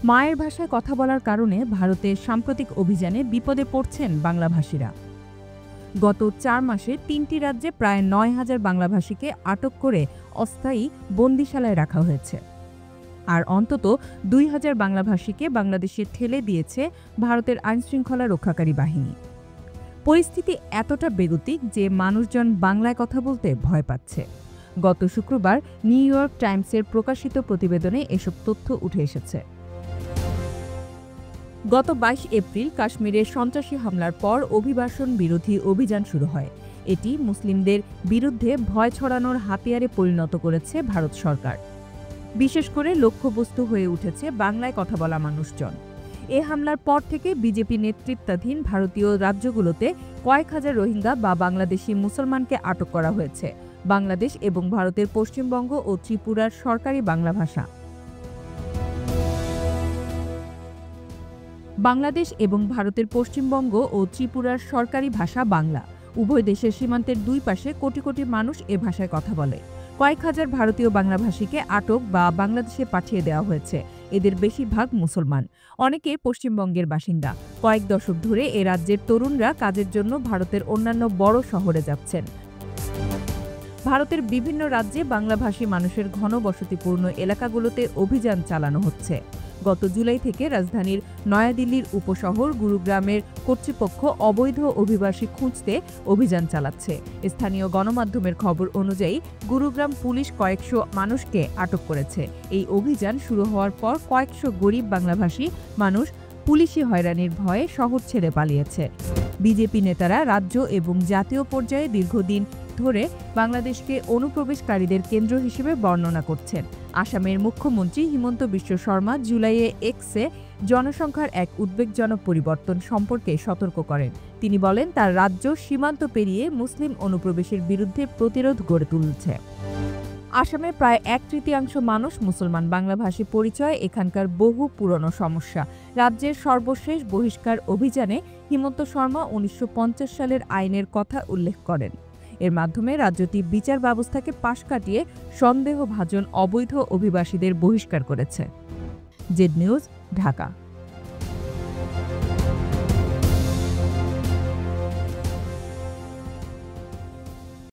মায়ের ভাষায় কথা বলার কারণে ভারতের সাম্প্রতিক অভিযানে বিপদে পড়ছেন বাংলাভাষীরা। গত ৪ মাসে ৩টি রাজ্যে প্রায় ৯,০০০ বাংলাভাষীকে আটক করে অস্থায়ী বন্দিশালায় রাখা হয়েছে। আর অন্তত ২,০০০ বাংলাভাষীকে বাংলাদেশে ঠেলে দিয়েছে ভারতের আইনশৃঙ্খলা রক্ষাকারী বাহিনী। পরিস্থিতি এতটা বেগতিক যে মানুষজন বাংলায় কথা বলতে ভয় পাচ্ছে। গত শুক্রবার নিউ ইয়র্ক টাইমসের প্রকাশিত প্রতিবেদনে এসব তথ্য উঠে এসেছে। গত ২২ এপ্রিল কাশ্মীরের সন্ত্রাসী হামলার পর অভিবাসন বিরোধী অভিযান শুরু হয়। এটি মুসলিমদের বিরুদ্ধে ভয় ছড়ানোর হাতিয়ারে পরিণত করেছে ভারত সরকার। বিশেষ করে লক্ষ্যবস্তু হয়ে উঠেছে বাংলায় কথা বলা মানুষজন। এ হামলার পর থেকে বিজেপি নেতৃত্বাধীন ভারতীয় রাজ্যগুলোতে কয়েক হাজার রোহিঙ্গা বা বাংলাদেশি মুসলমানকে আটক করা হয়েছে। বাংলাদেশ এবং ভারতের পশ্চিমবঙ্গ ও ত্রিপুরার সরকারি বাংলা ভাষা। বাংলাদেশ এবং ভারতের পশ্চিমবঙ্গ ও ত্রিপুরার সরকারি ভাষা বাংলা। উভয় দেশের সীমান্তের দুই পাশে কোটি কোটি মানুষ এ ভাষায় কথা বলে। কয়েক হাজার ভারতীয় বাংলাভাষীকে আটক বা বাংলাদেশে পাঠিয়ে দেওয়া হয়েছে। এদের বেশিরভাগ মুসলমান, অনেকে পশ্চিমবঙ্গের বাসিন্দা। কয়েক দশক ধরে এ রাজ্যের তরুণরা কাজের জন্য ভারতের অন্যান্য বড় শহরে যাচ্ছেন। ভারতের বিভিন্ন রাজ্যে বাংলাভাষী মানুষের ঘনবসতিপূর্ণ এলাকাগুলোতে অভিযান চালানো হচ্ছে। গত জুলাই থেকে রাজধানীর নয়াদিল্লির উপশহর গুরুগ্রামের কর্তৃপক্ষ অবৈধ অভিবাসী খুঁজতে অভিযান চালাচ্ছে। স্থানীয় গণমাধ্যমের খবর অনুযায়ী গুরুগ্রাম পুলিশ কয়েকশো মানুষকে আটক করেছে। এই অভিযান শুরু হওয়ার পর কয়েকশো গরিব বাংলাভাষী মানুষ পুলিশি হয়রানির ভয়ে শহর ছেড়ে পালিয়েছে। বিজেপি নেতারা রাজ্য এবং জাতীয় পর্যায়ে দীর্ঘদিন ধরে বাংলাদেশকে অনুপ্রবেশকারীদের কেন্দ্র হিসেবে বর্ণনা করছেন। আসামের মুখ্যমন্ত্রী হিমন্ত বিশ্ব শর্মা জুলাইয়ে এক্সে জনসংখ্যার এক উদ্বেগজনক পরিবর্তন সম্পর্কে সতর্ক করেন। তিনি বলেন, তার রাজ্য সীমান্ত পেরিয়ে মুসলিম অনুপ্রবেশের বিরুদ্ধে প্রতিরোধ গড়ে তুলছে। আসামে প্রায় ১/৩ মানুষ মুসলমান। বাংলাভাষী পরিচয় এখানকার বহু পুরনো সমস্যা। রাজ্যের সর্বশেষ বহিষ্কার অভিযানে হিমন্ত শর্মা ১৯৫০ সালের আইনের কথা উল্লেখ করেন। এর মাধ্যমে রাজ্যটি বিচার ব্যবস্থাকে পাশ কাটিয়ে সন্দেহভাজন অবৈধ অভিবাসীদের বহিষ্কার করেছে। Z news, Dhaka.